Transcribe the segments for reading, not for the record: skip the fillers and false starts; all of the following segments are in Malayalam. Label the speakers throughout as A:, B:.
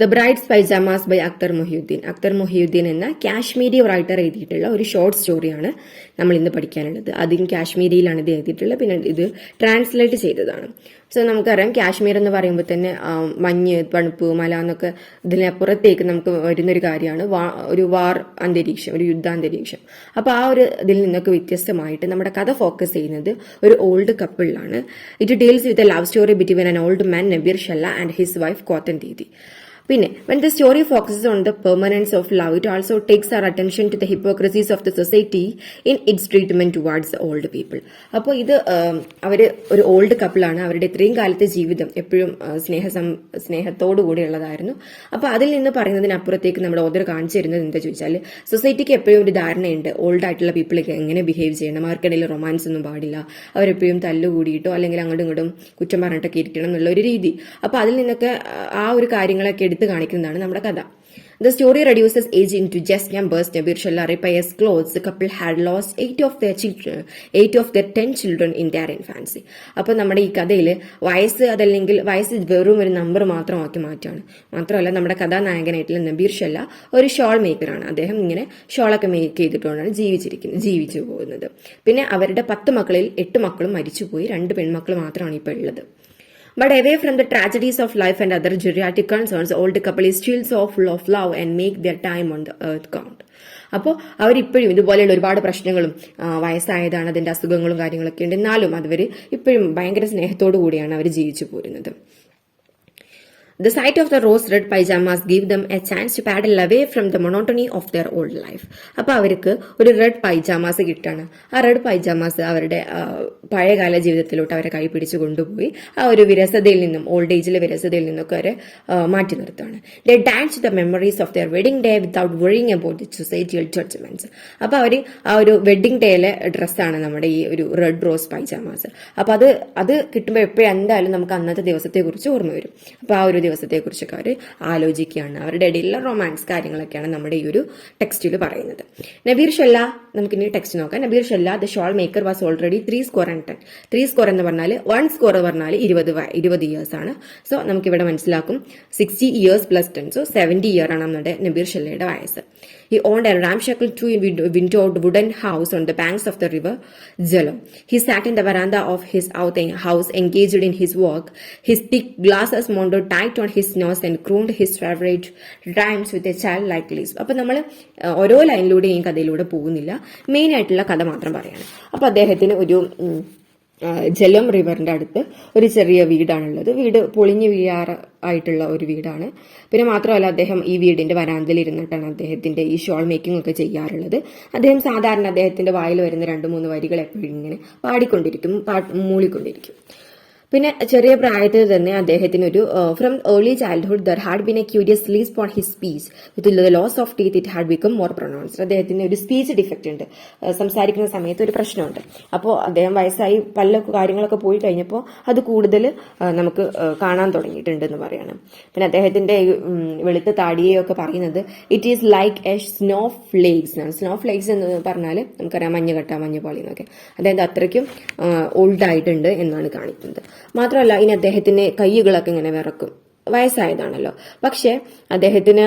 A: The brides pyjamas by Akhtar Mohiuddin. Akhtar Mohiuddin എന്ന കാശ്മീരി റൈറ്റർ എഴുതിയിട്ടുള്ള ഒരു ഷോർട്ട് സ്റ്റോറിയാണ് നമ്മൾ ഇന്ന് പഠിക്കാനുള്ളത്. ആദ്യം കാശ്മീരിയിലാണ് ഇത് എഴുതിയിട്ടുള്ളത്, പിന്നെ ഇത് ട്രാൻസ്ലേറ്റ് ചെയ്തതാണ്. സോ നമുക്കറിയാം കാശ്മീർ എന്ന് പറയുമ്പോൾ തന്നെ മഞ്ഞ്, തണുപ്പ്, മല എന്നൊക്കെ ഇതിനപ്പുറത്തേക്ക് നമുക്ക് വരുന്നൊരു കാര്യമാണ് ഒരു വാർ അന്തരീക്ഷം, ഒരു യുദ്ധാന്തരീക്ഷം. അപ്പോൾ ആ ഒരു ഇതിൽ നിന്നൊക്കെ വ്യത്യസ്തമായിട്ട് നമ്മുടെ കഥ ഫോക്കസ് ചെയ്യുന്നത് ഒരു ഓൾഡ് കപ്പിളിലാണ്. It deals with a love story between an old man Nabeer Shalla and his wife Kothan Didi. പിന്നെ when the story focuses on the permanence of love, it also takes our attention to the hypocrisies of the society in its treatment towards the old people. അപ്പോൾ ഇത് അവര് ഒരു ഓൾഡ് കപ്പിളാണ്. അവരുടെ ഇത്രയും കാലത്തെ ജീവിതം എപ്പോഴും സ്നേഹത്തോടു കൂടിയുള്ളതായിരുന്നു. അപ്പോൾ അതിൽ നിന്ന് പറയുന്നതിനപ്പുറത്തേക്ക് നമ്മുടെ ഓദർ കാണിച്ചു തരുന്നത് എന്താ ചോദിച്ചാൽ, സൊസൈറ്റിക്ക് എപ്പോഴും ഒരു ധാരണയുണ്ട് ഓൾഡ് ആയിട്ടുള്ള പീപ്പിളൊക്കെ എങ്ങനെ ബിഹേവ് ചെയ്യണം, അവർക്കിടയിൽ റൊമാൻസ് ഒന്നും പാടില്ല, അവരെപ്പോഴും തല്ലുകൂടിയിട്ടോ അല്ലെങ്കിൽ അങ്ങോട്ടും ഇങ്ങോട്ടും കുറ്റം പറഞ്ഞിട്ടൊക്കെ ഇരിക്കണം എന്നുള്ള ഒരു രീതി. അപ്പോൾ അതിൽ നിന്നൊക്കെ ആ ഒരു കാര്യങ്ങളൊക്കെ എടുത്ത് കാണിക്കുന്നതാണ് നമ്മുടെ കഥ. The story reduces age into just numbers. Nabir Shalla repairs clothes. The couple had lost 8 of their 10 children in their infancy. അപ്പോൾ നമ്മുടെ ഈ കഥയിൽ അതല്ലെങ്കിൽ വയസ്സ് വെറും ഒരു നമ്പർ മാത്രമാക്കി മാറ്റാണ്. മാത്രമല്ല നമ്മുടെ കഥാനായകനായിട്ടുള്ള നബീർ ഷല്ല ഒരു ഷോൾ മേക്കറാണ്. അദ്ദേഹം ഇങ്ങനെ ഷോളൊക്കെ മേക്ക് ചെയ്തിട്ടുകൊണ്ടാണ് ജീവിച്ചു പോകുന്നത്. പിന്നെ അവരുടെ 10 മക്കളിൽ 8 മക്കളും മരിച്ചുപോയി, 2 പെൺമക്കൾ മാത്രമാണ് ഇപ്പോൾ ഉള്ളത്. But away from the tragedies of life and other geriatric concerns, the old couple is still so full of love and make their time on the earth count. അപ്പോൾ അവരിപ്പോഴും ഇതുപോലെയുള്ള ഒരുപാട് പ്രശ്നങ്ങളും വയസ്സായതാണ്, അതിന്റെ അസുഖങ്ങളും കാര്യങ്ങളൊക്കെ ഉണ്ട്, എന്നാലും അവർ ഇപ്പോഴും ഭയങ്കര സ്നേഹത്തോടു കൂടിയാണ് അവർ ജീവിച്ചു പോരുന്നത്. The sight of the rose-red pajamas give them a chance to paddle away from the monotony of their old life. അപ്പോൾ അവർക്ക് ഒരു റെഡ് പൈജാമാസ് കിട്ടാണ്. ആ റെഡ് പൈജാമാസ് അവരുടെ പഴയകാല ജീവിതത്തിലോട്ട് അവരെ കൈ പിടിച്ചു കൊണ്ടുപോയി ആ ഒരു വിരസതയിൽ നിന്നും, ഓൾഡ് ഏജിലെ വിരസതയിൽ നിന്നൊക്കെ അവരെ മാറ്റി നിർത്താണ്. They dance the memories of their wedding day without worrying about the societal judgments. അപ്പോൾ അവർ ആ ഒരു വെഡിങ് ഡേയിലെ ഡ്രസ്സാണ് നമ്മുടെ ഈ ഒരു റെഡ് റോസ് പൈജാമാസ്. അപ്പോൾ അത് കിട്ടുമ്പോൾ എപ്പോഴും എന്തായാലും നമുക്ക് അന്നത്തെ ദിവസത്തെ കുറിച്ച് ഓർമ്മ വരും. അപ്പോൾ ആ ഒരു ദിവസത്തെ കുറിച്ചൊക്കെ അവർ ആലോചിക്കുകയാണ്. അവരുടെ ഇടയിലുള്ള റൊമാൻസ് കാര്യങ്ങളൊക്കെയാണ് നമ്മുടെ ഈ ഒരു ടെക്സ്റ്റിൽ പറയുന്നത്. നബീർ ഷല്ല, നമുക്കിനി ടെക്സ്റ്റ് നോക്കാം. Nabeer Shalla the shawl maker was already 3 score and 10. 3 score എന്ന് പറഞ്ഞാൽ 1 score പറഞ്ഞാൽ 20 ഇയേഴ്സ് ആണ്. സോ നമുക്കിവിടെ മനസ്സിലാക്കും 60 years plus 10, സോ 70 year ആണ് നമ്മുടെ നബീർ ഷല്ലയുടെ വയസ്സ്. He owned a ramshackle 2-windowed wooden house on the banks of the river Jhelum. He sat in the veranda of his house, engaged in his work. His thick glasses mounted tight on his nose and crooned his favorite rhymes with a childlike lisp. അപ്പോൾ നമ്മൾ ഓരോ ലൈനിലൂടെ ഈ കഥയിലൂടെ പോകുന്നില്ല, മെയിൻ ആയിട്ടുള്ള കഥ മാത്രം പറയാണ്. അപ്പോൾ അദ്ദേഹത്തിന് ഒരു ജലം റിവറിന്റെ അടുത്ത് ഒരു ചെറിയ വീടാണുള്ളത്. വീട് പൊളിഞ്ഞു വീഴാറായിട്ടുള്ള ഒരു വീടാണ്. പിന്നെ മാത്രമല്ല അദ്ദേഹം ഈ വീടിന്റെ വരാന്തയിൽ ഇരുന്നിട്ടാണ് അദ്ദേഹത്തിന്റെ ഈ ഷോൾ മേക്കിംഗ് ഒക്കെ ചെയ്യാറുള്ളത്. അദ്ദേഹം സാധാരണ അദ്ദേഹത്തിന്റെ വായിൽ വരുന്ന 2-3 വരികൾ എപ്പോഴും ഇങ്ങനെ പാടിക്കൊണ്ടിരിക്കും, മൂളിക്കൊണ്ടിരിക്കും. പിന്നെ ചെറിയ പ്രായത്തിൽ തന്നെ അദ്ദേഹത്തിന് ഒരു from early childhood there had been a curious lisp on his speech with the loss of teeth it had become more pronounced. അദ്ദേഹത്തിന് ഒരു സ്പീച്ച് ഡിഫക്റ്റ് ഉണ്ട്, സംസാരിക്കുന്ന സമയത്ത് ഒരു പ്രശ്നമുണ്ട്. അപ്പോൾ അദ്ദേഹം വയസ്സായി പല്ലൊക്കെ കാര്യങ്ങളൊക്കെ പോയി കഴിഞ്ഞപ്പോൾ അത് കൂടുതൽ നമുക്ക് കാണാൻ തുടങ്ങിയിട്ടുണ്ട് എന്ന് പറയണം. പിന്നെ അദ്ദേഹത്തിന്റെ വെളുത്ത താടിയെയൊക്കെ പറയുന്നത് it is like A snow flakes ആണ്. സ്നോ ഫ്ലേക്സ് എന്ന് പറഞ്ഞാൽ നമുക്കറിയാം മഞ്ഞുപാളി എന്നൊക്കെ. അതായത് അത്രയ്ക്കും ഓൾഡ് ആയിട്ടുണ്ട് എന്നാണ് കാണിക്കുന്നത്. മാത്രമല്ല ഇനി അദ്ദേഹത്തിന്റെ കൈകളൊക്കെ ഇങ്ങനെ വിറക്കും, വയസ്സായതാണല്ലോ. പക്ഷെ അദ്ദേഹത്തിന്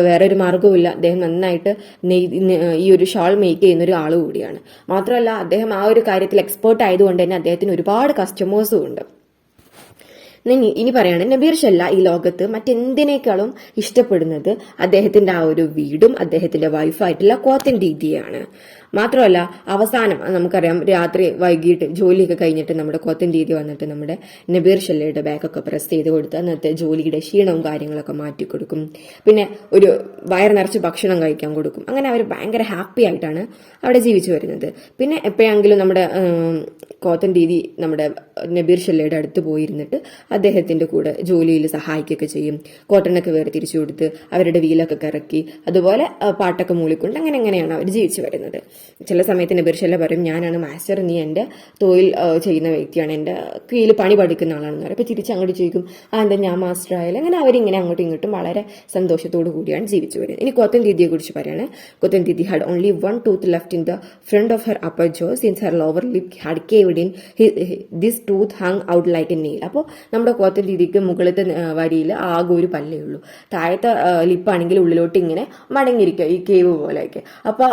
A: വേറൊരു മാർഗവുമില്ല. അദ്ദേഹം നന്നായിട്ട് ഈ ഒരു ഷാൾ മേക്ക് ചെയ്യുന്ന ഒരു ആൾ കൂടിയാണ്. മാത്രമല്ല അദ്ദേഹം ആ ഒരു കാര്യത്തിൽ എക്സ്പേർട്ട് ആയതുകൊണ്ട് തന്നെ അദ്ദേഹത്തിന് ഒരുപാട് കസ്റ്റമേഴ്സും ഉണ്ട്. ഇനി പറയാണ് നബീർ ഷല്ല ഈ ലോകത്ത് മറ്റെന്തിനേക്കാളും ഇഷ്ടപ്പെടുന്നത് അദ്ദേഹത്തിന്റെ ആ ഒരു വീടും അദ്ദേഹത്തിന്റെ വൈഫായിട്ടുള്ള കോത്തൻ ദീദിയാണ്. മാത്രമല്ല അവസാനം നമുക്കറിയാം രാത്രി വൈകിട്ട് ജോലിയൊക്കെ കഴിഞ്ഞിട്ട് നമ്മുടെ കോത്തൻ ദീദി വന്നിട്ട് നമ്മുടെ നബീർ ഷല്ലയുടെ ബാഗൊക്കെ പ്രസ് ചെയ്ത് കൊടുത്ത് അന്നത്തെ ജോലിയുടെ ക്ഷീണവും കാര്യങ്ങളൊക്കെ മാറ്റിക്കൊടുക്കും. പിന്നെ ഒരു വയർ നിറച്ച് ഭക്ഷണം കഴിക്കാൻ കൊടുക്കും. അങ്ങനെ അവർ ഭയങ്കര ഹാപ്പി ആയിട്ടാണ് അവിടെ ജീവിച്ചു വരുന്നത്. പിന്നെ എപ്പോഴെങ്കിലും നമ്മുടെ കോത്തൻ ദീദി നമ്മുടെ നബീർ ഷല്ലയുടെ അടുത്ത് പോയിരുന്നിട്ട് അദ്ദേഹത്തിന്റെ കൂടെ ജോലിയിൽ സഹായിക്കുകയൊക്കെ ചെയ്യും. കോട്ടണൊക്കെ വേർതിരിച്ചു കൊടുത്ത് അവരുടെ വീലൊക്കെ കറക്കി അതുപോലെ പാട്ടൊക്കെ മൂളിക്കൊണ്ട് അങ്ങനെയാണ് അവർ ജീവിച്ചു വരുന്നത്. ചില സമയത്ത് നബീർഷല്ല പറയും, ഞാനാണ് മാസ്റ്റർ, നീ എൻ്റെ തൊഴിൽ ചെയ്യുന്ന വ്യക്തിയാണ്, എൻ്റെ കീഴിൽ പണി പഠിക്കുന്ന ആളാണെന്ന് പറയും. അപ്പോൾ തിരിച്ച് അങ്ങോട്ട് ചോദിക്കും, എന്താ ഞാൻ മാസ്റ്റർ ആയാലും. അങ്ങനെ അവരിങ്ങനെ അങ്ങോട്ടും ഇങ്ങോട്ടും വളരെ സന്തോഷത്തോടു കൂടിയാണ് ജീവിച്ചു വരുന്നത്. ഇനി കോത്തൻ ദീദിയെ കുറിച്ച് പറയാണ്. Kothan Didi had only one tooth left in the front of her upper jaw since her lower lip had caved in this tooth hung out like a nail. അപ്പോൾ നമ്മുടെ കോത്തൻ ദീദിക്ക് മുകളിലത്തെ വരിയിൽ ആകെ ഒരു പല്ലേ ഉള്ളൂ, താഴത്തെ ലിപ്പാണെങ്കിൽ ഉള്ളിലോട്ട് ഇങ്ങനെ മടങ്ങിയിരിക്കുക, ഈ കേവ് പോലെയൊക്കെ. അപ്പോൾ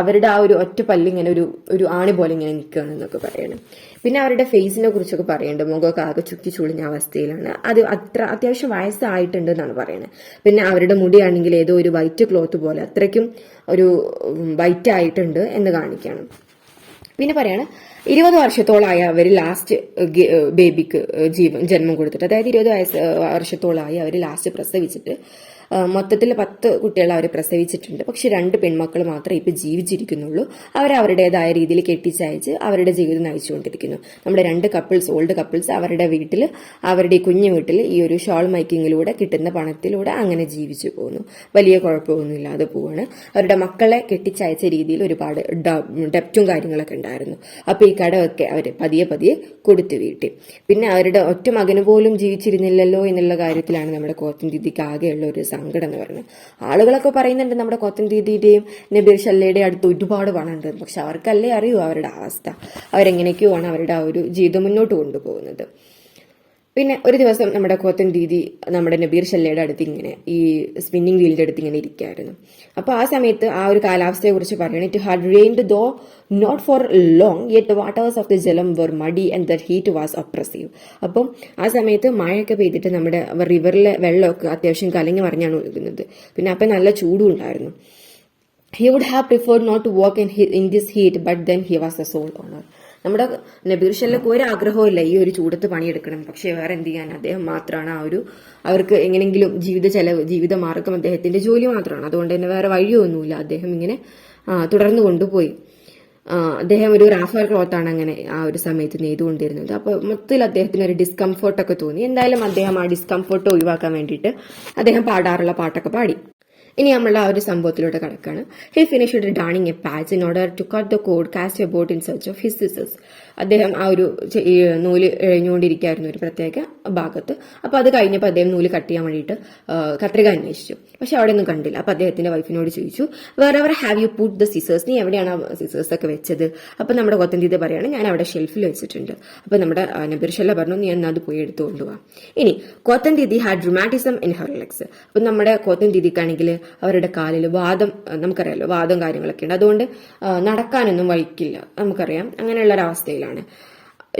A: അവരുടെ ആ ഒരു ഒറ്റ പല്ലിങ്ങനെ ഒരു ആണി പോലെ ഇങ്ങനെ നിൽക്കുകയാണെന്നൊക്കെ പറയണം. പിന്നെ അവരുടെ ഫേസിനെ കുറിച്ചൊക്കെ പറയുന്നുണ്ട്, മുഖമൊക്കെ ആകെ ചുറ്റി ചുളിഞ്ഞ അവസ്ഥയിലാണ്. അത് അത്യാവശ്യം വയസ്സായിട്ടുണ്ട് എന്നാണ് പറയുന്നത്. പിന്നെ അവരുടെ മുടിയാണെങ്കിൽ ഏതോ ഒരു വൈറ്റ് ക്ലോത്ത് പോലെ അത്രയ്ക്കും ഒരു വൈറ്റ് ആയിട്ടുണ്ട് എന്ന് കാണിക്കണം. പിന്നെ പറയാണ്, 20 വർഷത്തോളമായി അവർ ലാസ്റ്റ് ബേബിക്ക് ജന്മം കൊടുത്തിട്ട്, അതായത് 20 വർഷത്തോളമായി അവർ ലാസ്റ്റ് പ്രസവിച്ചിട്ട് മൊത്തത്തിൽ 10 കുട്ടികൾ അവർ പ്രസവിച്ചിട്ടുണ്ട്. പക്ഷെ 2 പെൺമക്കൾ മാത്രമേ ഇപ്പം ജീവിച്ചിരിക്കുന്നുള്ളൂ. അവരവരുടേതായ രീതിയിൽ കെട്ടിച്ചയച്ച് അവരുടെ ജീവിതം നയിച്ചുകൊണ്ടിരിക്കുന്നു. നമ്മുടെ 2 കപ്പിൾസ്, ഓൾഡ് കപ്പിൾസ്, അവരുടെ വീട്ടിൽ, അവരുടെ കുഞ്ഞു വീട്ടിൽ ഈ ഒരു ഷോൾ മേക്കിങ്ങിലൂടെ കിട്ടുന്ന പണത്തിലൂടെ അങ്ങനെ ജീവിച്ചു പോകുന്നു. വലിയ കുഴപ്പമൊന്നുമില്ലാതെ പോവാണ്. അവരുടെ മക്കളെ കെട്ടിച്ചയച്ച രീതിയിൽ ഒരുപാട് ഡെപ്റ്റും കാര്യങ്ങളൊക്കെ ഉണ്ടായിരുന്നു. അപ്പോൾ ഈ കടമൊക്കെ അവർ പതിയെ പതിയെ കൊടുത്തു വീട്ടി. പിന്നെ അവരുടെ ഒറ്റ മകന് പോലും ജീവിച്ചിരുന്നില്ലല്ലോ എന്നുള്ള കാര്യത്തിലാണ് നമ്മുടെ കോത്തൻ ദീദിക്ക് ആകെയുള്ള ഒരു സങ്കടം എന്ന് പറയുന്നത്. ആളുകളൊക്കെ പറയുന്നുണ്ട് നമ്മുടെ കോത്തൻ ദീദിയുടെയും നബീർ ഷല്ലയുടെയും അടുത്ത് ഒരുപാട് പണമുണ്ട്, പക്ഷെ അവർക്കല്ലേ അറിയൂ അവരുടെ അവസ്ഥ, അവരെങ്ങനെയൊക്കെയാണ് അവരുടെ ആ ഒരു ജീവിതം മുന്നോട്ട് കൊണ്ടുപോകുന്നത്. പിന്നെ ഒരു ദിവസം നമ്മുടെ കോത്തൻ ദീദി നമ്മുടെ നബീർ ഷല്ലയുടെ അടുത്ത് ഇങ്ങനെ ഈ സ്പിന്നിങ് വീലിന്റെ അടുത്ത് ഇങ്ങനെ ഇരിക്കുകയായിരുന്നു. അപ്പോൾ ആ സമയത്ത് ആ ഒരു കാലാവസ്ഥയെ കുറിച്ച് പറയണം. It had rained though not for long yet the waters of the Jhelum were muddy and the heat was oppressive. അപ്പം ആ സമയത്ത് മഴയൊക്കെ പെയ്തിട്ട് നമ്മുടെ റിവറിലെ വെള്ളമൊക്കെ അത്യാവശ്യം കലങ്ങി മറിഞ്ഞാണ് ഒഴുകുന്നത്. പിന്നെ അപ്പം നല്ല ചൂടും ഉണ്ടായിരുന്നു. He would have preferred not to walk in this heat, but then he was the sole owner. നമ്മുടെ നബീർ ഷല്ലക്ക് ഒരു ആഗ്രഹമില്ല ഈ ഒരു ചൂടത്ത് പണിയെടുക്കണം, പക്ഷെ വേറെ എന്ത് ചെയ്യാൻ, അദ്ദേഹം മാത്രമാണ് അവർക്ക് എങ്ങനെയെങ്കിലും ജീവിത മാർഗം അദ്ദേഹത്തിന്റെ ജോലി മാത്രമാണ്. അതുകൊണ്ട് തന്നെ വേറെ വഴിയൊന്നുമില്ല. അദ്ദേഹം ഇങ്ങനെ തുടർന്നു കൊണ്ടുപോയി. അദ്ദേഹം ഒരു റാഫർ ക്ലോത്താണ് അങ്ങനെ ആ ഒരു സമയത്ത് നെയ്തുകൊണ്ടിരുന്നത്. അപ്പോൾ മൊത്തത്തിൽ അദ്ദേഹത്തിന് ഒരു ഡിസ്കംഫോർട്ടൊക്കെ തോന്നി. എന്തായാലും അദ്ദേഹം ആ ഡിസ്കംഫോർട്ട് ഒഴിവാക്കാൻ വേണ്ടിയിട്ട് അദ്ദേഹം പാടാറുള്ള പാട്ടൊക്കെ പാടി. ഇനി നമ്മളുടെ ആ ഒരു സംഭവത്തിലൂടെ കിടക്കാണ്. He finished darning a patch in order to cut the cord cast about in search of his scissors. അദ്ദേഹം ആ ഒരു നൂല് എഴഞ്ഞുകൊണ്ടിരിക്കുകയായിരുന്നു ഒരു പ്രത്യേക ഭാഗത്ത്. അപ്പോൾ അത് കഴിഞ്ഞപ്പോൾ അദ്ദേഹം നൂല് കട്ട് ചെയ്യാൻ വേണ്ടിയിട്ട് കത്രിക അന്വേഷിച്ചു, പക്ഷെ അവിടെ ഒന്നും കണ്ടില്ല. അപ്പോൾ അദ്ദേഹത്തിന്റെ വൈഫിനോട് ചോദിച്ചു, where ever have you put the scissors, നീ എവിടെയാണ് ആ സിസേഴ്സ് ഒക്കെ വെച്ചത്? അപ്പോൾ നമ്മുടെ കോത്തൻ ദീദി പറയാണ്, ഞാൻ അവിടെ ഷെൽഫിൽ വെച്ചിട്ടുണ്ട്. അപ്പോൾ നമ്മുടെ നബീർ ഷല്ല പറഞ്ഞു, നീ എന്നാൽ അത് പോയി എടുത്തു കൊണ്ടുപോകാം. ഇനി Kothan Didi had rheumatism in her legs. അപ്പം നമ്മുടെ കോത്തൻ ദീദിക്കാണെങ്കിൽ അവരുടെ കാലിൽ വാദം, നമുക്കറിയാലോ വാദം കാര്യങ്ങളൊക്കെ ഉണ്ട്, അതുകൊണ്ട് നടക്കാനൊന്നും വഴിക്കില്ല, നമുക്കറിയാം. അങ്ങനെയുള്ള ഒരവസ്ഥയിലാണ്.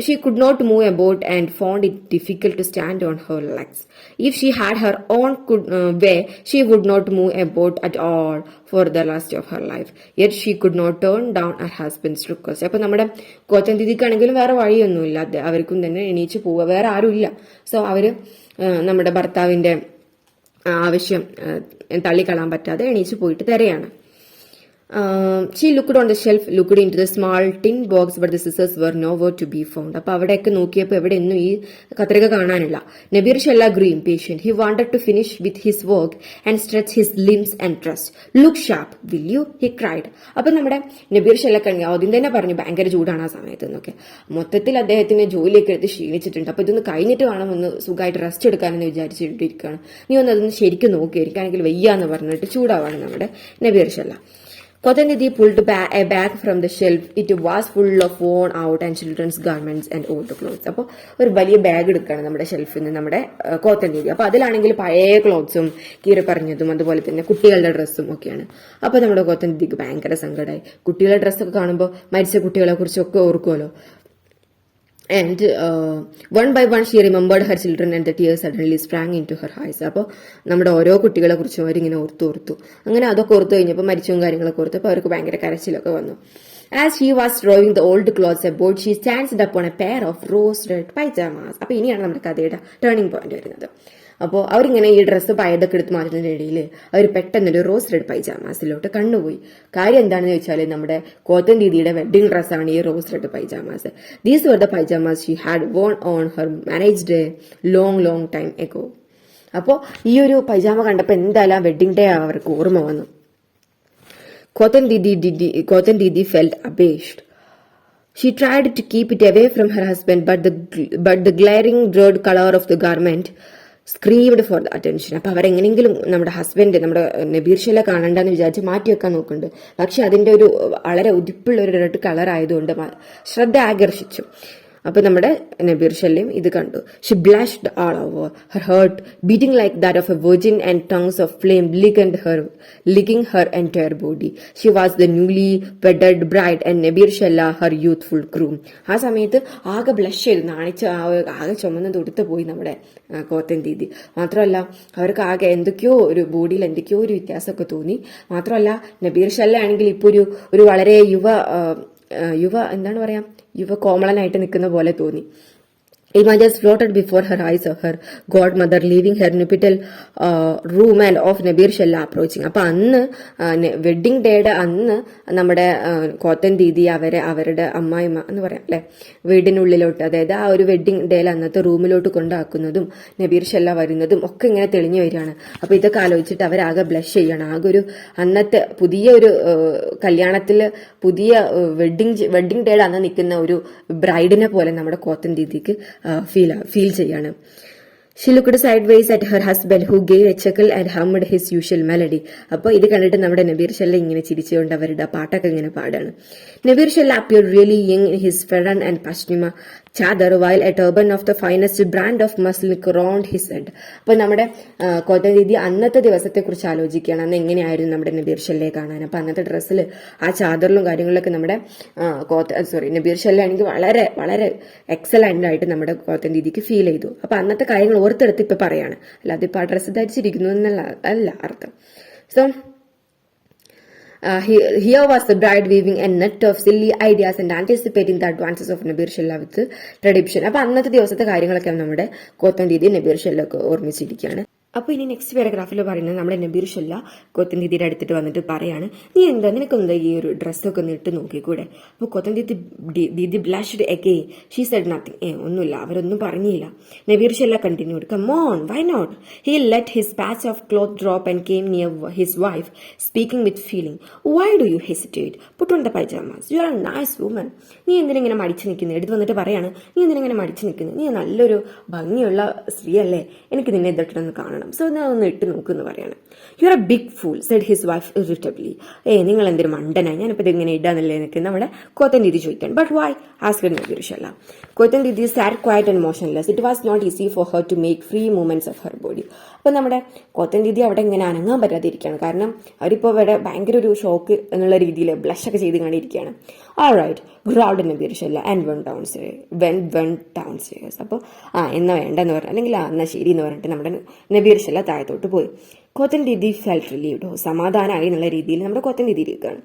A: She could not move about and found it difficult to stand on her legs. If she had her own way, she would not move about at all for the rest of her life. Yet she could not turn down her husband's request. അപ്പോൾ നമ്മുടെ കോത്തൻ ദീദിക്കാണെങ്കിലും വേറെ വഴിയൊന്നുമില്ല, അവർക്കും തന്നെ എണീച്ച് പോവുക, വേറെ ആരുമില്ല. സോ അവര് നമ്മുടെ ഭർത്താവിന്റെ ആവശ്യം തള്ളിക്കളാൻ പറ്റാതെ എണീച്ച് പോയിട്ട് തരയാണ്. She looked on the shelf, looked into the small tin box, but the scissors were nowhere to be found. അപ്പോൾ അവിടെയൊക്കെ നോക്കിയപ്പോൾ എവിടെ ഒന്നും ഈ കത്രിക കാണാനില്ല. Nabeer ഷല്ല grew impatient. He wanted to finish with his work and stretch his limbs and trust. Look sharp, will you? He cried. അപ്പോൾ നമ്മുടെ നബീർ ഷല്ലക്ക് ആദ്യം തന്നെ പറഞ്ഞു ഭയങ്കര ചൂടാണ് ആ സമയത്ത് എന്നൊക്കെ. മൊത്തത്തിൽ അദ്ദേഹത്തിന് ജോലിയൊക്കെ എടുത്ത് ക്ഷീണിച്ചിട്ടുണ്ട്. അപ്പോൾ ഇതൊന്ന് കഴിഞ്ഞിട്ട് വേണം ഒന്ന് സുഖമായിട്ട് റെസ്റ്റ് എടുക്കാനെന്ന് വിചാരിച്ചിട്ടിരിക്കുകയാണ്. നീ ഒന്ന് അതൊന്ന് ശരിക്കും നോക്കി, എനിക്കാണെങ്കിൽ വയ്യാന്ന് പറഞ്ഞിട്ട് ചൂടാവാണ് നമ്മുടെ Nabir ഷല്ല. Cotton Didi pulled a bag from the shelf. It was full of worn out and children's garments and old clothes. അപ്പോൾ ഒരു വലിയ ബാഗ് എടുക്കുകയാണ് നമ്മുടെ ഷെൽഫിൽ നിന്ന് നമ്മുടെ കോത്തൻ ദീദി. അപ്പോൾ അതിലാണെങ്കിൽ പഴയ ക്ലോത്ത്സും കീറിപ്പറഞ്ഞതും അതുപോലെ തന്നെ കുട്ടികളുടെ ഡ്രസ്സും ഒക്കെയാണ്. അപ്പോൾ നമ്മുടെ കോത്തൻ ദീദിക്ക് ഭയങ്കര സങ്കടമായി. കുട്ടികളുടെ ഡ്രസ്സൊക്കെ കാണുമ്പോൾ മരിച്ച കുട്ടികളെ കുറിച്ചൊക്കെ ഓർക്കുമല്ലോ. And one by one she remembered her children and the tears suddenly sprang into her eyes. അപ്പോൾ നമ്മുടെ ഓരോ കുട്ടികളെ കുറിച്ചും അവരിങ്ങനെ ഓർത്തു. അങ്ങനെ അതൊക്കെ ഓർത്തു കഴിഞ്ഞപ്പോൾ മരിച്ചവും കാര്യങ്ങളൊക്കെ ഓർത്തപ്പോൾ അവർക്ക് ഭയങ്കര കരച്ചിലൊക്കെ വന്നു. As she was throwing the old clothes aboard, she chanced upon a pair of rose red pajamas. അപ്പോൾ ഇനിയാണ് നമ്മുടെ കഥയുടെ ടേണിംഗ് പോയിന്റ് വരുന്നത്. അപ്പോൾ അവരിങ്ങനെ ഈ ഡ്രസ്സ് പഴയതൊക്കെ എടുത്ത് മാറ്റുന്നതിൻ്റെ ഇടയിൽ അവർ പെട്ടെന്നൊരു റോസ് റെഡ് പൈജാമാസിലോട്ട് കണ്ണുപോയി. കാര്യം എന്താണെന്ന് വെച്ചാൽ നമ്മുടെ കോത്തൻ ദീദിയുടെ വെഡ്ഡിംഗ് ഡ്രസ്സാണ് ഈ rose red pyjamas. These were the pyjamas she had worn on her marriage day long time ago. അപ്പോൾ ഈ ഒരു പൈജാമ കണ്ടപ്പോൾ എന്തായാലും വെഡ്ഡിംഗ് ഡേ അവർക്ക് ഓർമ്മ വന്നു. Kotan Didi felt abashed. She tried to keep it away from her husband, but the glaring red color of the garment screamed for the attention. അപ്പൊ അവരെങ്ങനെങ്കിലും നമ്മുടെ ഹസ്ബൻഡ് നമ്മുടെ നബീർ ഷെല്ല കാണണ്ടെന്ന് വിചാരിച്ച് മാറ്റി വെക്കാൻ നോക്കുന്നുണ്ട്. പക്ഷെ അതിന്റെ ഒരു വളരെ ഉദിപ്പുള്ള ഒരു റെഡ് കളർ ആയതുകൊണ്ട് ശ്രദ്ധ ആകർഷിച്ചു. അപ്പൊ നമ്മുടെ നബീർ ഷെല്ലയും ഇത് കണ്ടു. She blushed all over, her heart beating like that of a virgin and tongues of flame licking her entire body. She was the newly wedded bride and Nabir Shalla her youthful groom. ആ സമയത്ത് ആകെ ബ്ലഷ് ചെയ്തു, നാണിച്ച് ആകെ ചുമന്ന് തൊടുത്ത് പോയി നമ്മുടെ കോത്തൻ ദീദി. മാത്രമല്ല അവർക്ക് ആകെ എന്തൊക്കെയോ ഒരു ബോഡിയിൽ എന്തൊക്കെയോ ഒരു വ്യത്യാസമൊക്കെ തോന്നി. മാത്രമല്ല നബീർ ഷെല്ല ആണെങ്കിൽ ഇപ്പൊ ഒരു വളരെ എന്താണ് പറയാ, യുവ കോമളനായിട്ട് നിൽക്കുന്ന പോലെ തോന്നി. Images floated before her eyes of her godmother leaving her nuptial room and of Nabir ഷെല്ല approaching. അപ്പൊ അന്ന് വെഡിങ് ഡേയുടെ അന്ന് നമ്മുടെ കോത്തൻ ദീദി അവരുടെ അമ്മായിമ്മ എന്ന് പറയാം അല്ലെ, വീടിനുള്ളിലോട്ട്, അതായത് ആ ഒരു വെഡിങ് ഡേയിൽ അന്നത്തെ റൂമിലോട്ട് കൊണ്ടാക്കുന്നതും നബീർ ഷെല്ല വരുന്നതും ഒക്കെ ഇങ്ങനെ തെളിഞ്ഞു വരികയാണ്. അപ്പൊ ഇതൊക്കെ ആലോചിച്ചിട്ട് അവരാകെ ബ്ലഷ് ചെയ്യണം. ആകെ ഒരു അന്നത്തെ പുതിയ ഒരു കല്യാണത്തില് പുതിയ വെഡിങ് ഡേയുടെ അന്ന് നിൽക്കുന്ന ഒരു ബ്രൈഡിനെ പോലെ നമ്മുടെ കോത്തൻ ദീദിക്ക് ഫീൽ ചെയ്യാണ്. She looked sideways at her husband who gave a chuckle and hummed his usual melody. അപ്പോൾ ഇത് കണ്ടിട്ട് നമ്മുടെ നബീർ ഷെല്ല ഇങ്ങനെ ചിരിച്ചുകൊണ്ട് അവരുടെ പാട്ടൊക്കെ ഇങ്ങനെ പാടാണ്. Nabeer ഷെല്ല appeared really young in his ferran and pashmina chadar while a turban of the finest brand of muslin crowned his head. അപ്പോൾ നമ്മുടെ കോത്തൻ ദീദി അന്നത്തെ ദിവസത്തെ കുറിച്ച് ആലോചിക്കുകയാണ്. അന്ന് എങ്ങനെയായിരുന്നു നമ്മുടെ നബീർ ഷെല്ലയെ കാണാൻ. അപ്പൊ അന്നത്തെ ഡ്രസ്സിൽ ആ ചാദറിലും കാര്യങ്ങളിലൊക്കെ നമ്മുടെ നബീർ ഷെല്ല ആണെങ്കിൽ വളരെ വളരെ എക്സലന്റ് ആയിട്ട് നമ്മുടെ കോത്തൻ ദീദിക്ക് ഫീൽ ചെയ്തു. അപ്പൊ അന്നത്തെ കാര്യങ്ങൾ ഓർത്തെടുത്ത് ഇപ്പൊ പറയാണ്, അല്ലാതെ ഇപ്പൊ ആ ഡ്രസ്സ് ധരിച്ചിരിക്കുന്നു എന്നല്ല അർത്ഥം. So here was the bride weaving a net of silly ideas and anticipating the advances of Nabir Shalla with tradition. അപ്പൊ അന്നത്തെ ദിവസത്തെ കാര്യങ്ങളൊക്കെ നമ്മുടെ കോത്തൻ ദീദി നബീർ ഷെല്ലൊക്കെ ഓർമ്മിച്ചിരിക്കുകയാണ്. അപ്പൊ ഇനി നെക്സ്റ്റ് പാരഗ്രാഫിൽ പറയുന്നത് നമ്മുടെ നബീർ ഷെല്ല കോത്തൻ ദീദിയുടെ അടുത്തിട്ട് വന്നിട്ട് പറയാണ്, നിനക്കെന്താ ഈ ഒരു ഡ്രസ്സൊക്കെ ഒന്ന് ഇട്ട് നോക്കിക്കൂടെ. അപ്പൊ Kothan Didi blushed again. She said nothing. ഒന്നുമില്ല, അവരൊന്നും പറഞ്ഞില്ല. Nabir Shalla continued, come on, why not. He let his patch of cloth drop and came near his wife speaking with feeling. Why do you hesitate? Put on the pyjamas. You are a nice woman. നീ എന്തിനെങ്ങനെ മടിച്ചു നിൽക്കുന്നത്? എടുത്ത് വന്നിട്ട് പറയാണ്, നീ എന്തിനെങ്ങനെ മടിച്ചു നിൽക്കുന്നത്? നീ നല്ലൊരു ഭംഗിയുള്ള സ്ത്രീ അല്ലേ, എനിക്ക് നിന്നെ ഇതിട്ടൊന്ന് കാണണം. സോ ഒന്ന് ഇട്ട് നോക്കുന്നു പറയാണ്. You are a big fool said his wife irritably. നിങ്ങൾ എന്തൊരു മണ്ടനായി, ഞാനിപ്പോ ഇതിങ്ങനെ ഇടാന്നല്ലേ എനിക്ക് നമ്മുടെ കോത്തൻ ദീദി ചോദിക്കാൻ. But why asked Nabir Shalla. Kothan Didi sat quiet and motionless. It was not easy for her to make free movements of her body. അപ്പൊ നമ്മുടെ കോത്തൻ ദീദി അവിടെ ഇങ്ങനെ അനങ്ങാൻ പറ്റാതിരിക്കുകയാണ്. കാരണം അവരിപ്പോ അവിടെ ഭയങ്കര ഒരു ഷോക്ക് എന്നുള്ള രീതിയിൽ ബ്ലഷ് ഒക്കെ ചെയ്ത് കണ്ടിരിക്കുകയാണ്. Alright, growled Nabeer ഷെല്ല and went downstairs. അപ്പോൾ എന്നാ വേണ്ടെന്ന് പറഞ്ഞു, അല്ലെങ്കിൽ എന്നാ ശരി എന്ന് പറഞ്ഞിട്ട് നമ്മുടെ നബീർ ഷെല്ല താഴത്തോട്ട് പോയി. കോത്തൻ ദീദി felt relieved. സമാധാനമായി എന്നുള്ള രീതിയിൽ നമ്മുടെ കോത്തൻ ദീദി ഇരിക്കുകയാണ്.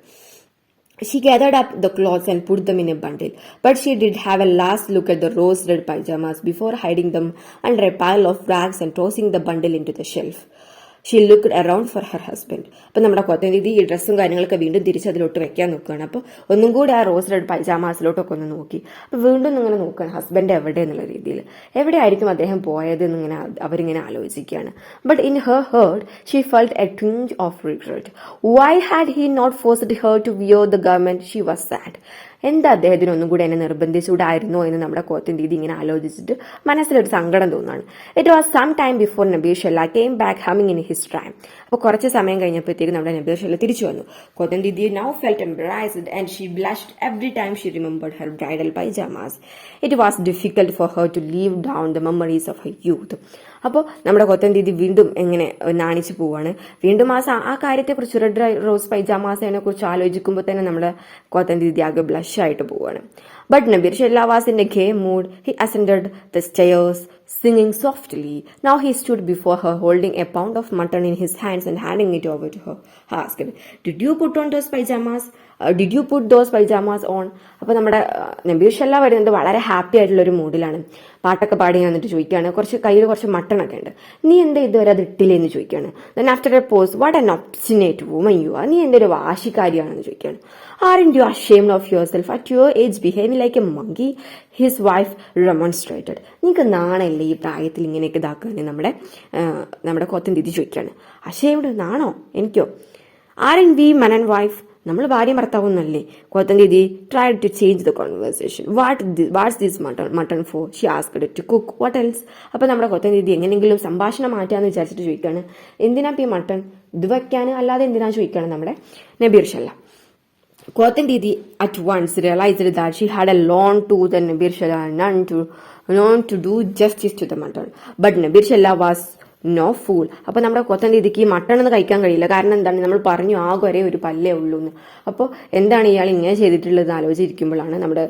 A: She gathered up the clothes and put them in a bundle, but she did have a last look at the rose-red pyjamas before hiding them under a pile of rags and tossing the bundle into the shelf. She looked around for her husband. അപ്പം നമ്മുടെ കോത്തൻ ദീദി ഈ ഡ്രസ്സും കാര്യങ്ങളൊക്കെ വീണ്ടും തിരിച്ചതിലോട്ട് വെക്കാൻ നോക്കുകയാണ്. അപ്പോൾ ഒന്നും കൂടി ആ റോസ് റെഡ് പൈജാമാസിലോട്ടൊക്കെ ഒന്ന് നോക്കി. അപ്പോൾ വീണ്ടും ഇങ്ങനെ നോക്കുകയാണ് ഹസ്ബൻഡ് എവിടെ എന്നുള്ള രീതിയിൽ. എവിടെയായിരിക്കും അദ്ദേഹം പോയത് എന്നിങ്ങനെ അവരിങ്ങനെ ആലോചിക്കുകയാണ്. But in her heart she felt a twinge of regret. Why had he not forced her to wear the garment? She was sad. എന്താ അദ്ദേഹത്തിന് ഒന്നും കൂടി എന്നെ നിർബന്ധിച്ചൂടായിരുന്നോ എന്ന് നമ്മുടെ കോത്തൻ ദീദി ഇങ്ങനെ ആലോചിച്ചിട്ട് മനസ്സിലൊരു സങ്കടം തോന്നാണ്. It was some time before Nabir Shalla came back humming in his time. അപ്പോൾ കുറച്ച് സമയം കഴിഞ്ഞപ്പോഴത്തേക്ക് നമ്മുടെ നബീർ ഷെല്ല തിരിച്ചു വന്നു. Kothan Didi now felt embarrassed and she blushed every time she remembered her bridal pyjamas. It was difficult for her to leave down the memories of her youth. അപ്പോൾ നമ്മുടെ കോത്തൻ ദീദി വീണ്ടും എങ്ങനെ നാണിച്ചു പോവാണ്. വീണ്ടും ആ കാര്യത്തെക്കുറിച്ച് റെഡ് റോസ് പൈജാമാസിനെ കുറിച്ച് ആലോചിക്കുമ്പോൾ തന്നെ നമ്മുടെ കോത്തൻ ദീദി ആകെ ബ്ലഷ് ആയിട്ട് പോവാണ്. But Nabeer ഷെല്ല was in a gay mood. He ascended the stairs, singing softly. Now he stood before her, holding a pound of mutton in his hands and handing it over to her. Asked, "Did you put on those pajamas? Did you put those pajamas on?" അപ്പോൾ നമ്മുടെ നബീർ ഷെല്ല വരുന്നത് വളരെ ഹാപ്പി ആയിട്ടുള്ള ഒരു മൂഡിലാണ്. പാട്ടൊക്കെ പാടി വന്നിട്ട് ചോദിക്കുകയാണ്, കയ്യിൽ കുറച്ച് മട്ടണൊക്കെ ഉണ്ട്, നീ എന്താ ഇതുവരെ അത് ഇട്ടില്ലേ എന്ന് ചോദിക്കുകയാണ്. Then after a pause, "What an obstinate woman you are. നീ എന്തൊരു വാശിക്കാരിയാണെന്ന് ചോദിക്കുകയാണ്. Aren't you ashamed of yourself at your age behaving like a monkey?" His wife remonstrated. നീക്ക് നാണല്ലേ ഈ പ്രായത്തിൽ ഇങ്ങനെയൊക്കെ ഇതാക്കാന്ന് നമ്മുടെ കോത്തൻ ദീദി ചോദിക്കുകയാണ്. ashamed നാണോ എനിക്കോ? Aren't we man and wife? നമ്മൾ ഭാര്യ ഭർത്താവൊന്നല്ലേ. Kothan Didi tried to change the conversation. What's this mutton for? She asked to cook. What else? അപ്പൊ നമ്മുടെ കോത്തൻ ദീദി എങ്ങനെയെങ്കിലും സംഭാഷണം മാറ്റാന്ന് വിചാരിച്ചിട്ട് ചോദിക്കാണ്, എന്തിനാ ഈ മട്ടൺ ഇത് വെക്കാന്, അല്ലാതെ എന്തിനാ ചോദിക്കാണ് നമ്മുടെ Nabir Shalla. Kothan Didi at once realised that she had a loan to the Nabir Shalla known to do justice to the mutton. But Nabir Shalla was no fool. അപ്പൊ നമ്മുടെ കൊത്തൻ ദീദിക്ക് ഈ മട്ടണൊന്നും കഴിക്കാൻ കഴിയില്ല. കാരണം എന്താണ്, നമ്മൾ പറഞ്ഞു ആകെ ഒരേ ഒരു പല്ലേ ഉള്ളൂ എന്ന്. അപ്പോൾ എന്താണ് ഇയാൾ ഇങ്ങനെ ചെയ്തിട്ടുള്ളത് ആലോചിച്ചിരിക്കുമ്പോഴാണ് നമ്മുടെ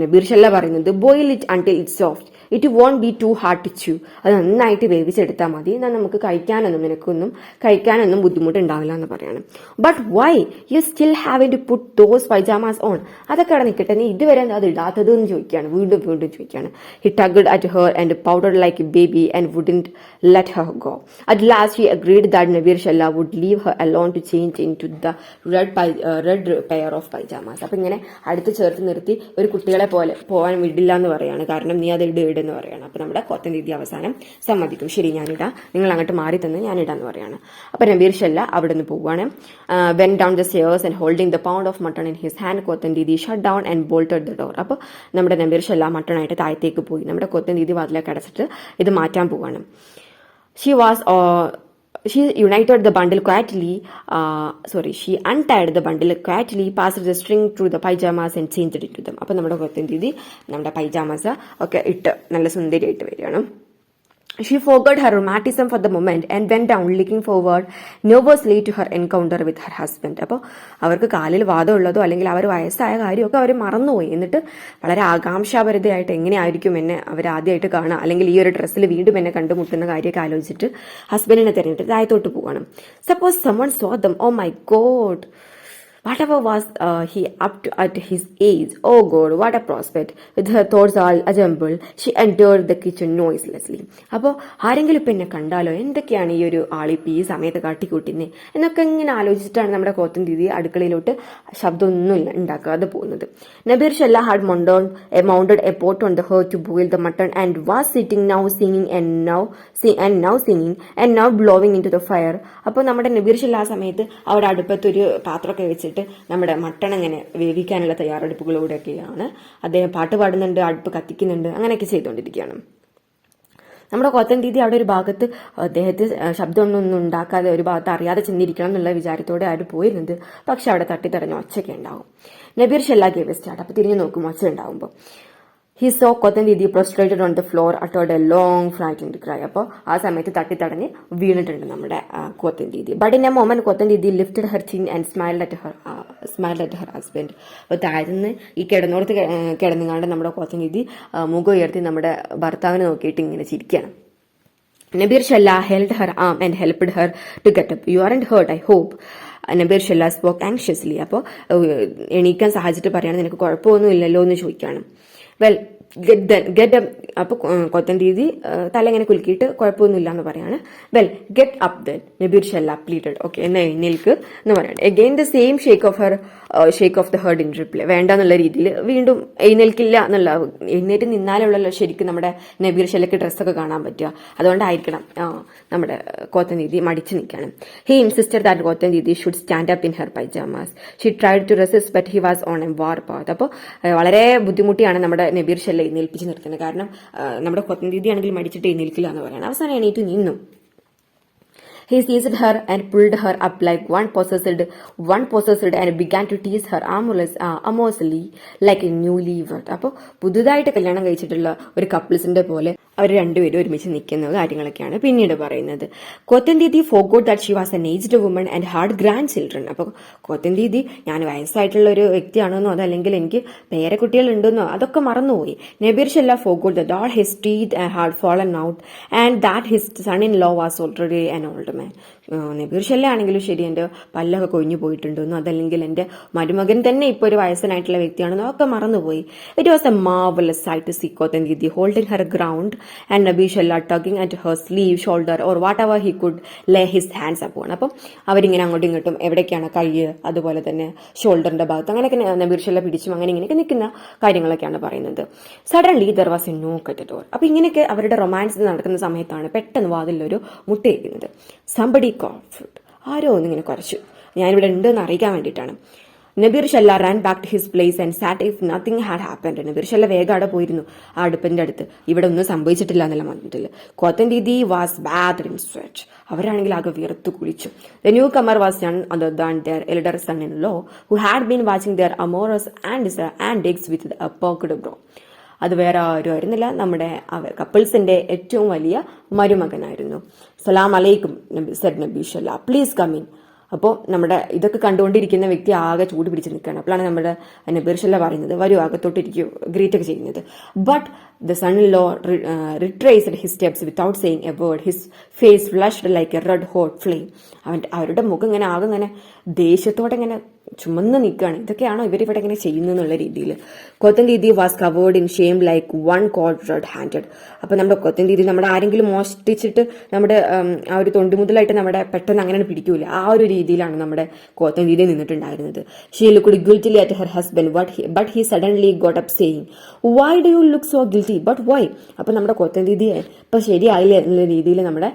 A: നബീർ ഷല്ല പറയുന്നത്, boil it until it soft, it won't be too hard to chew. അത് നന്നായിട്ട് വേവിച്ചെടുത്താൽ മതി, എന്നാൽ നമുക്ക് കഴിക്കാനൊന്നും ബുദ്ധിമുട്ടുണ്ടാവില്ല എന്ന് പറയാണ്. But why you still having to put those pyjamas on? അതൊക്കെ അവിടെ നിൽക്കട്ടെ, നീ ഇതുവരെ അത് ഇടാത്തത് എന്ന് ചോദിക്കുകയാണ്, വീണ്ടും ചോദിക്കുകയാണ്. He tugged at her and pouted like a baby and wouldn't let her go. At last she agreed that Nabir Shalla would leave her alone to change into the red pair of pajamas. അപ്പൊ ഇങ്ങനെ അടുത്ത് ചേർത്ത് നിർത്തി ഒരു കുട്ടികളെ പോലെ പോകാൻ വിടില്ല എന്ന് പറയാണ്. കാരണം നീ അത് ഇടെന്ന് പറയാണ്. അപ്പൊ നമ്മുടെ കോത്തൻ ദീദി അവസാനം സമ്മതിക്കും, ശരി ഞാനിടാം, നിങ്ങൾ അങ്ങോട്ട് മാറി തന്നെ ഞാനിടാന്ന് പറയാണ്. അപ്പൊ നബീർ ഷല്ല അവിടെ നിന്ന് പോവാണ്. went down the stairs and holding the pound of mutton in his hand, കോത്തൻ Didi shut down and bolted the door. അപ്പൊ നമ്മുടെ നബീർ ഷല്ല മട്ടണായിട്ട് താഴത്തേക്ക് പോയി. നമ്മുടെ കോത്തൻ ദീദി വാതിലേക്ക് അടച്ചിട്ട് ഇത് മാറ്റാൻ പോവാണ്. She untied the bundle quietly, passed the string through the pyjamas and changed it to them. അപ്പോൾ നമ്മുടെ കൊത്തൻ ദീദി നമ്മുടെ പൈജാമാസ് ഒക്കെ ഇട്ട് നല്ല സുന്ദരിയായിട്ട് വരികയാണ്. She forgot her romanticism for the moment and went down looking forward nervously to her encounter with her husband. അപ്പോൾ അവർക്ക് കാലിൽ വാദമുള്ളതോ അല്ലെങ്കിൽ അവർ വയസ്സായ കാര്യമൊക്കെ അവർ മറന്നുപോയി. എന്നിട്ട് വളരെ ആകാംക്ഷാഭരിതയായിട്ട് എങ്ങനെയായിരിക്കും എന്നെ അവർ ആദ്യമായിട്ട് കാണുക, അല്ലെങ്കിൽ ഈ ഒരു ഡ്രസ്സിൽ വീണ്ടും എന്നെ കണ്ടുമുട്ടുന്ന കാര്യമൊക്കെ ആലോചിച്ചിട്ട് ഹസ്ബൻഡിനെ തിരഞ്ഞിട്ട് താഴത്തോട്ട് പോവാണ്. Suppose someone saw them, oh my god, whatever was he up to at his age? Oh God, what a prospect! With her thoughts all ajumbled, she entered the kitchen noiselessly. അപ്പോൾ ആരെങ്കിലും ഇപ്പം എന്നെ കണ്ടാലോ, എന്തൊക്കെയാണ് ഈ ഒരു ആളിപ്പി ഈ സമയത്ത് കാട്ടിക്കൂട്ടിനെ എന്നൊക്കെ ഇങ്ങനെ ആലോചിച്ചിട്ടാണ് നമ്മുടെ കോത്തൻ ദീദി അടുക്കളയിലോട്ട് ശബ്ദമൊന്നും ഉണ്ടാക്കാതെ പോകുന്നത്. Nabeer ഷല്ല had mounted a pot on the hearth to boil the mutton and was sitting now singing and now blowing into the fire. അപ്പോൾ നമ്മുടെ നബീർ ഷല്ല ആ സമയത്ത് അവിടെ അടുപ്പത്തൊരു പാത്രമൊക്കെ വെച്ചിട്ട് നമ്മുടെ മട്ടൺ അങ്ങനെ വേവിക്കാനുള്ള തയ്യാറെടുപ്പുകളിലൂടെയൊക്കെയാണ് അദ്ദേഹം പാട്ട് പാടുന്നുണ്ട്, അടുപ്പ് കത്തിക്കുന്നുണ്ട്, അങ്ങനെയൊക്കെ ചെയ്തുകൊണ്ടിരിക്കുകയാണ്. നമ്മുടെ കോത്തൻ ദീദി അവിടെ ഒരു ഭാഗത്ത് അദ്ദേഹത്തെ ശബ്ദമൊന്നും ഉണ്ടാക്കാതെ ഒരു ഭാഗത്ത് അറിയാതെ ചെന്നിരിക്കണം എന്നുള്ള വിചാരത്തോടെ ആര് പോയിരുന്നത്. പക്ഷെ അവിടെ തട്ടിത്തടഞ്ഞ ഒച്ചയൊക്കെ ഉണ്ടാവും. Nabir Shalla gave a start. അപ്പൊ തിരിഞ്ഞു നോക്കും ഒച്ച ഉണ്ടാവുമ്പോൾ. He saw കോത്തൻ Didi prostrated on the floor, uttered a long frightened cry. അപ്പോൾ ആ സമയത്ത് തട്ടിത്തടഞ്ഞ് വീണിട്ടുണ്ട് നമ്മുടെ Kothan Didi. But in a moment കോത്തൻ Didi lifted her chin and smiled at her husband. അപ്പോൾ താഴ്ന്ന് ഈ കിടന്നുകൊണ്ട് നമ്മുടെ കോത്തൻ ദീദി മുഖം ഉയർത്തി നമ്മുടെ ഭർത്താവിനെ നോക്കിയിട്ട് ഇങ്ങനെ ചിരിക്കുകയാണ്. Nabir Shalla held her arm and helped her to get up. You aren't hurt, I hope. Nabir Shalla spoke anxiously. അപ്പോൾ എണീക്കാൻ സഹായിച്ചിട്ട് പറയാണ്, നിനക്ക് കുഴപ്പമൊന്നും ഇല്ലല്ലോ എന്ന് ചോദിക്കുകയാണ്. വെൽ ഗെറ്റ് അപ്പോൾ കൊത്തൻ ദീദി തല ഇങ്ങനെ കുലുക്കിയിട്ട് കുഴപ്പമൊന്നുമില്ല എന്ന് പറയാണ്. Well get up then Nabir Shalla pleaded. Okay എന്നാൽ എഴുന്നേൽക്ക് എന്ന് പറയാണ്. Again the same shake of the head in reply. വേണ്ട എന്നുള്ള രീതിയിൽ വീണ്ടും എഴുന്നേൽക്കില്ല എന്നുള്ള, എഴുന്നേറ്റ് നിന്നാലുള്ളല്ലോ ശരിക്കും നമ്മുടെ നബീർ ഷല്ലക്ക് ഡ്രസ്സൊക്കെ കാണാൻ പറ്റുക. അതുകൊണ്ടായിരിക്കണം നമ്മുടെ കോത്തൻ ദീദി മടിച്ചു നിൽക്കണം. He insisted that Kothan Didi should stand up in her pyjamas. She tried to resist but he was on a warpath. അപ്പോൾ വളരെ ബുദ്ധിമുട്ടിയാണ് നമ്മുടെ നബീർ ഷല്ല എഴുന്നേൽപ്പിച്ച് നിർത്തുന്നത്. കാരണം നമ്മുടെ കൊത്തൻ ദീദി ആണെങ്കിൽ മടിച്ചിട്ട് എഴുന്നേൽക്കില്ല എന്ന് പറയണം. അവസാനം എണീറ്റ് നിന്നു. He seized her and pulled her up like one possessed and began to tease her amorously like a newlywed. അപ്പോൾ പുതുതായിട്ട് കല്യാണം കഴിച്ചിട്ടുള്ള ഒരു കപ്പിൾസിന്റെ പോലെ അവർ രണ്ടുപേരും ഒരുമിച്ച് നിൽക്കുന്ന കാര്യങ്ങളൊക്കെയാണ് പിന്നീട് പറയുന്നത്. കോത്തൻ Didi forgot that she was an aged woman and had grandchildren. അപ്പോൾ കോത്തൻ ദീദി ഞാൻ വയസ്സായിട്ടുള്ള ഒരു വ്യക്തിയാണെന്നോ അതല്ലെങ്കിൽ എനിക്ക് പേരക്കുട്ടികൾ ഉണ്ടെന്നോ അതൊക്കെ മറന്നുപോയി. Nabeer ഷല്ല forgot that all his teeth had fallen out and that his son-in-law was already an old man. Nabeer ഷല്ല ആണെങ്കിലും ശരി, എൻ്റെ പല്ലൊക്കെ കൊഴിഞ്ഞു പോയിട്ടുണ്ടെന്നോ അതല്ലെങ്കിൽ എൻ്റെ മരുമകൻ തന്നെ ഇപ്പോൾ ഒരു വയസ്സനായിട്ടുള്ള വ്യക്തിയാണെന്നോ ഒക്കെ മറന്നുപോയി. It was a marvellous sight to see Kothan Didi holding her ground and Nabir Shalla tugging at her sleeve, shoulder or whatever he could lay his hands upon. അപ്പം അവരിങ്ങനെ അങ്ങോട്ടും ഇങ്ങോട്ടും എവിടേക്കാണ് കൈ, അതുപോലെ തന്നെ ഷോൾഡറിന്റെ ഭാഗത്ത് അങ്ങനെയൊക്കെ നബീർ ഷല്ല പിടിച്ചും അങ്ങനെ ഇങ്ങനെയൊക്കെ നിൽക്കുന്ന കാര്യങ്ങളൊക്കെയാണ് പറയുന്നത്. സഡൻലി ദർ വാസ് എ നോക്ക് അറ്റ് ദ ഡോർ. അപ്പൊ ഇങ്ങനെയൊക്കെ അവരുടെ റൊമാൻസ് നടക്കുന്ന സമയത്താണ് പെട്ടെന്ന് വാതിലൊരു മുട്ടയിരിക്കുന്നത്. Somebody called. ആരോ ഒന്നിങ്ങനെ കുറച്ചു, ഞാനിവിടെ ഉണ്ടെന്ന് അറിയിക്കാൻ വേണ്ടിയിട്ടാണ്. Nabir Shalla ran back to his place and sat if nothing had happened. Nabir Shalla വേഗം അവിടെ പോയിരുന്നു ആ അടുപ്പിന്റെ അടുത്ത്. ഇവിടെ ഒന്നും സംഭവിച്ചിട്ടില്ല എന്നുള്ള മന്ത്രത്തില്. Kothan Didi was bath in sweat. അവരാണെങ്കിൽ ആകെ വിയർത്തു കുളിച്ചു. The newcomer was none other than their elder son-in-law who had been watching their amorous antics with a perked brow. അത് വേറെ ആരും ആയിരുന്നില്ല, നമ്മുടെ കപ്പിൾസിന്റെ ഏറ്റവും വലിയ മരുമകനായിരുന്നു. സലാം അലൈക്കും സെഡ് നബി ഷല്ല, പ്ലീസ് കം ഇൻ. അപ്പോൾ നമ്മുടെ ഇതൊക്കെ കണ്ടുകൊണ്ടിരിക്കുന്ന വ്യക്തി ആകെ ചൂട് പിടിച്ച് നിൽക്കുകയാണ്. അപ്പോഴാണ് നമ്മുടെ നബീർ ഷല്ല പറയുന്നത്, വരൂ അകത്തോട്ടിരിക്കും, ഗ്രീറ്റ് ഒക്കെ ചെയ്യുന്നത്. But the son in law retraced his steps without saying a word. His face flushed like a red hot flame. അവരുടെ മുഖം ഇങ്ങനെ ആകെ ഇങ്ങനെ ദേഷ്യത്തോടെ ഇങ്ങനെ ചുമന്ന് നിൽക്കുകയാണ്. ഇതൊക്കെയാണോ ഇവരിവിടെ ഇങ്ങനെ ചെയ്യുന്നുള്ള രീതിയിൽ. Kothan Didi was covered in shame like one caught red handed. അപ്പൊ നമ്മുടെ കൊത്തൻ ദീദി നമ്മുടെ ആരെങ്കിലും മോഷ്ടിച്ചിട്ട് നമ്മുടെ ആ ഒരു തൊണ്ടിമുതലായിട്ട് നമ്മുടെ പെട്ടെന്ന് അങ്ങനെ പിടിക്കൂല, ആ ഒരു രീതിയിലാണ് നമ്മുടെ കൊത്തൻ ദീദി നിന്നിട്ടുണ്ടായിരുന്നത്. She looked guiltily at her husband but he suddenly got up saying why do you look so guilty but why. അപ്പൊ നമ്മുടെ കൊത്തൻ ദീദിയെ ഇപ്പൊ ശരിയായില്ല എന്നുള്ള രീതിയിൽ നമ്മുടെ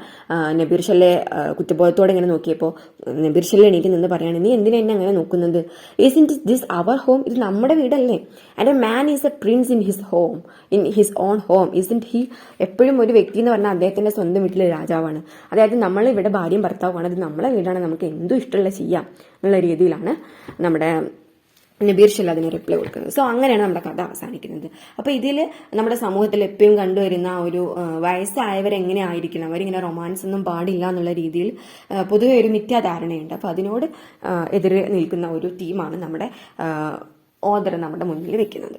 A: നബീർ ഷല്ലയെ കുറ്റബോധത്തോടെ ഇങ്ങനെ നോക്കിയപ്പോൾ നബീർ ഷല്ല എണീറ്റ് നിന്ന് പറയാണ്, നീ എന്തിനാ എന്നെ അങ്ങനെ നോക്കുന്നത്? Isn't this our home? ഇത് നമ്മുടെ വീടല്ലേ? And a man is a prince in his home, in his own home, isn't he? എപ്പോഴും ഒരു വ്യക്തി എന്ന് പറഞ്ഞാൽ അദ്ദേഹത്തിന്റെ സ്വന്തം വീട്ടിലെ രാജാവാണ്. അതായത് നമ്മൾ ഇവിടെ ഭാര്യയും ഭർത്താവുമാണ്, അത് നമ്മളെ വീടാണ്, നമുക്ക് എന്തും ഇഷ്ടമുള്ള ചെയ്യാം എന്നുള്ള രീതിയിലാണ് നമ്മുടെ നബീർ ഷല്ല അതിന് റിപ്ലൈ കൊടുക്കുന്നത്. സോ അങ്ങനെയാണ് നമ്മുടെ കഥ അവസാനിക്കുന്നത്. അപ്പൊ ഇതിൽ നമ്മുടെ സമൂഹത്തിൽ എപ്പോഴും കണ്ടുവരുന്ന ഒരു വയസ്സായവരെങ്ങനെ ആയിരിക്കണം, അവരിങ്ങനെ റൊമാൻസ് ഒന്നും പാടില്ല എന്നുള്ള രീതിയിൽ പൊതുവെ ഒരു മിഥ്യാധാരണയുണ്ട്. അപ്പൊ അതിനോട് എതിരെ നിൽക്കുന്ന ഒരു ടീമാണ് നമ്മുടെ ഓദർ നമ്മുടെ മുന്നിൽ വെക്കുന്നത്.